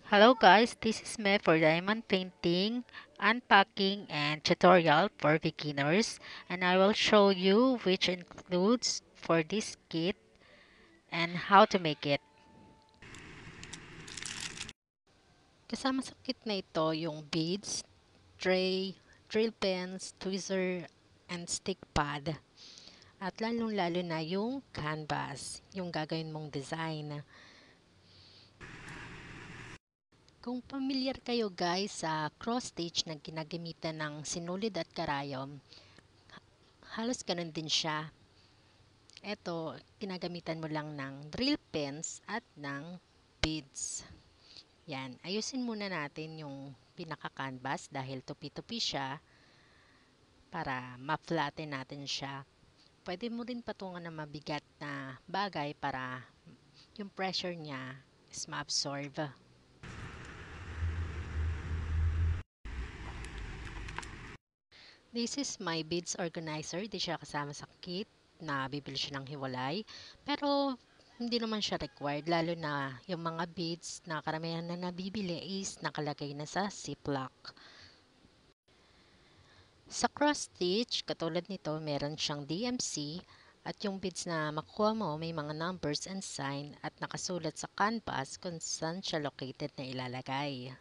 Hello guys, this is me for diamond painting, unpacking, and tutorial for beginners, and I will show you which includes for this kit and how to make it. Kasama sa kit na ito yung beads, tray, drill pens, tweezer, and stick pad. At lalong-lalo na yung canvas, yung gagawin mong design. Kung familiar kayo guys sa cross stitch na ginagamitan ng sinulid at karayom, halos ganun din siya. Eto, ginagamitan mo lang ng drill pens at ng beads. Yan, ayusin muna natin yung pinaka-canvas dahil tupi-tupi siya para ma-flatten natin siya. Pwede mo rin patungan ng mabigat na bagay para yung pressure niya is ma-absorb. This is my beads organizer. Di siya kasama sa kit na bibili siya ng hiwalay. Pero hindi naman siya required. Lalo na yung mga beads na karamihan na nabibili is nakalagay na sa ziplock. Sa cross stitch, katulad nito, meron siyang DMC at yung beads na makuha mo may mga numbers and sign at nakasulat sa canvas kung saan siya located na ilalagay.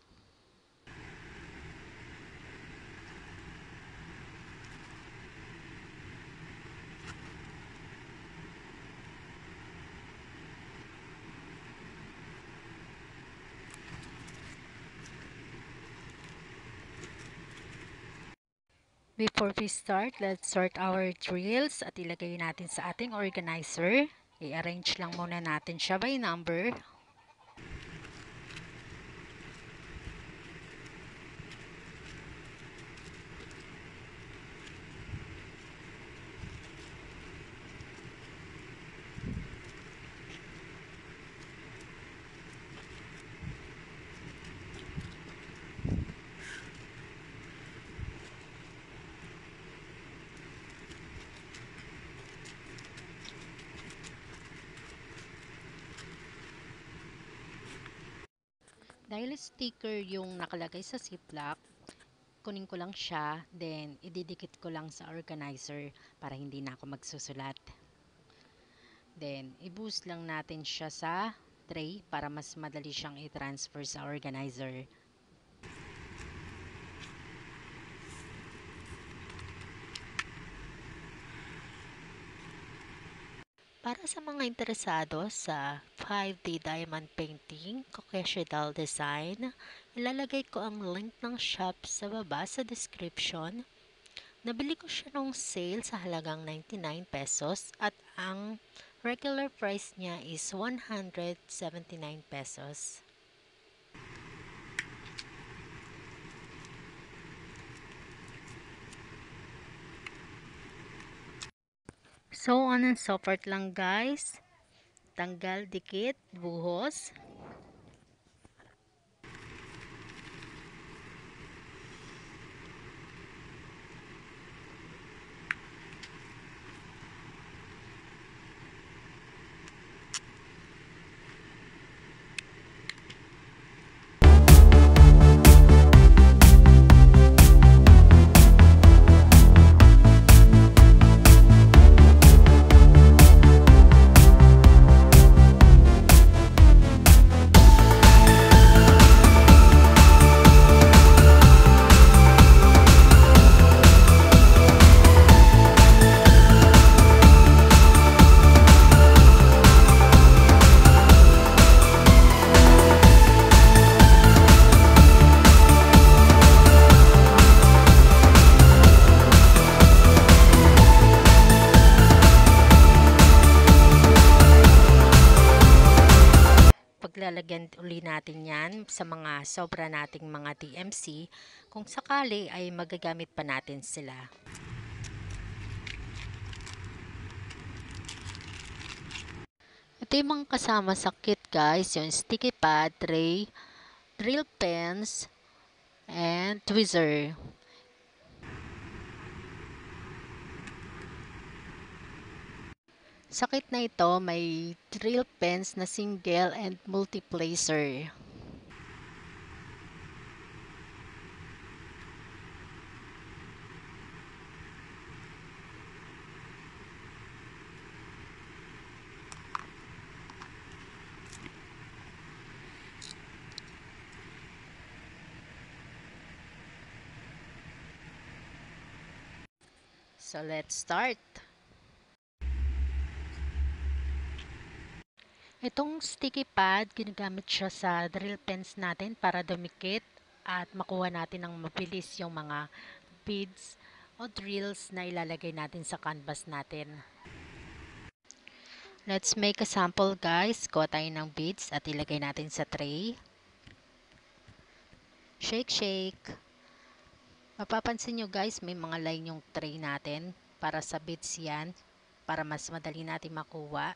Before we start, let's sort our drills at ilagay natin sa ating organizer. I-arrange lang muna natin siya by number. Dahil sticker yung nakalagay sa ziplock, kunin ko lang siya, then ididikit ko lang sa organizer para hindi na ako magsusulat. Then, i-boost lang natin siya sa tray para mas madali siyang i-transfer sa organizer. Para sa mga interesado sa 5D diamond painting, Kokeshidal design, ilalagay ko ang link ng shop sa baba sa description. Nabili ko siya nung sale sa halagang 99 pesos at ang regular price niya is 179 pesos. So on and so forth lang guys. Tanggal, dikit, buhos. Paglalagyan uli natin yan sa mga sobra nating mga DMC kung sakali ay magagamit pa natin sila. Ito yung mga kasama sa kit guys, yung sticky pad, tray, drill pens, and tweezer. Sa kit na ito, may drill pens na single and multi-placer. So let's start. Itong sticky pad, ginagamit siya sa drill pens natin para dumikit at makuha natin ng mabilis yung mga beads o drills na ilalagay natin sa canvas natin. Let's make a sample guys. Kuha tayo ng beads at ilagay natin sa tray. Shake, shake. Mapapansin nyo guys, may mga line yung tray natin para sa beads yan, para mas madali natin makuha.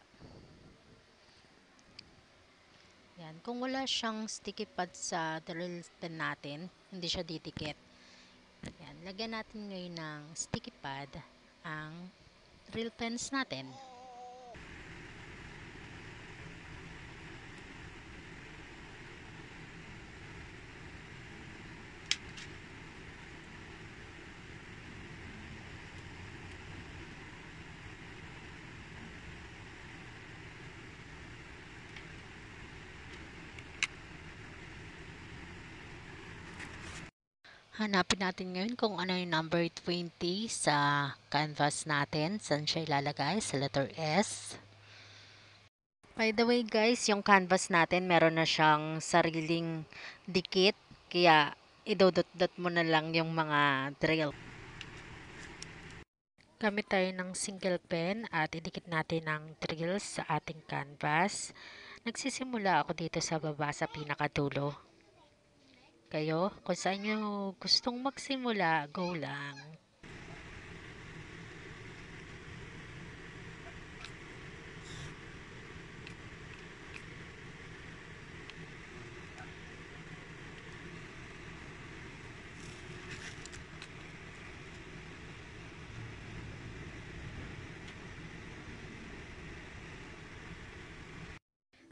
Yan. Kung wala siyang sticky pad sa drill pen natin, hindi siya didikit. Yan. Lagyan natin ngayon ng sticky pad ang drill pens natin. Hanapin natin ngayon kung ano yung number 20 sa canvas natin. Saan siya ilalagay? Sa letter S. By the way guys, yung canvas natin meron na siyang sariling dikit. Kaya idodot-dot mo na lang yung mga drill. Gamit tayo ng single pen at idikit natin ang drills sa ating canvas. Nagsisimula ako dito sa baba sa pinakadulo. Kayo, kung saan nyo gustong magsimula, go lang.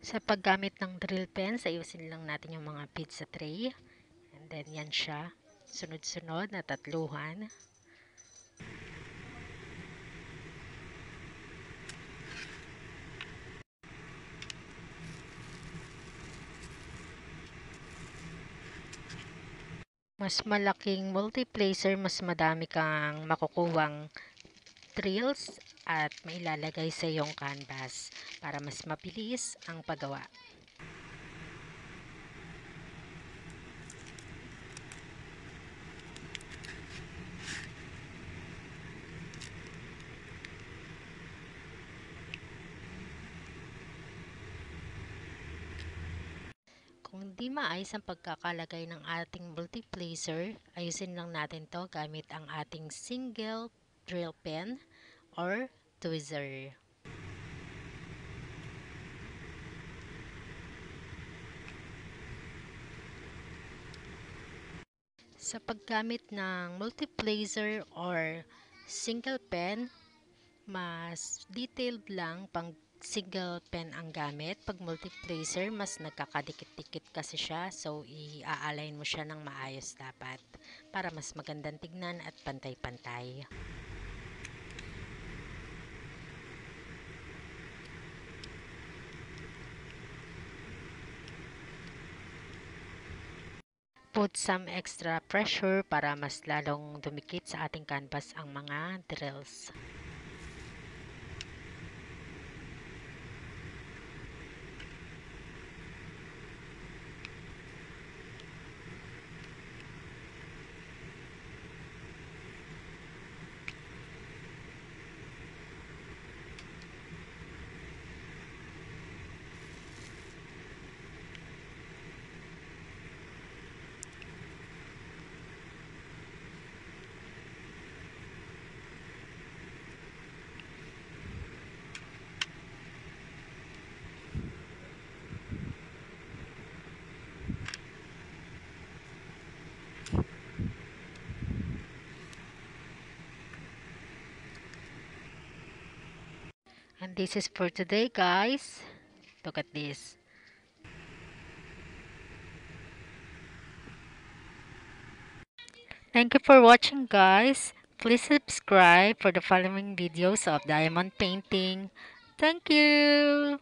Sa paggamit ng drill pen, ayusin lang natin yung mga beads sa tray. And then yan siya, sunod-sunod na tatluhan. Mas malaking multiplacer, mas madami kang makukuhang drills at mailalagay sa iyong canvas para mas mabilis ang paggawa. Kung di maayos ang pagkakalagay ng ating multiplacer, ayusin lang natin to gamit ang ating single drill pen or tweezer. Sa paggamit ng multiplacer or single pen, mas detailed lang pang single pen ang gamit. Pag multiplacer, mas nagkakadikit-dikit kasi siya. So, i-align mo siya ng maayos dapat para mas magandang tignan at pantay-pantay. Put some extra pressure para mas lalong dumikit sa ating canvas ang mga drills. And this is for today, guys. Look at this. Thank you for watching, guys. Please subscribe for the following videos of diamond painting. Thank you.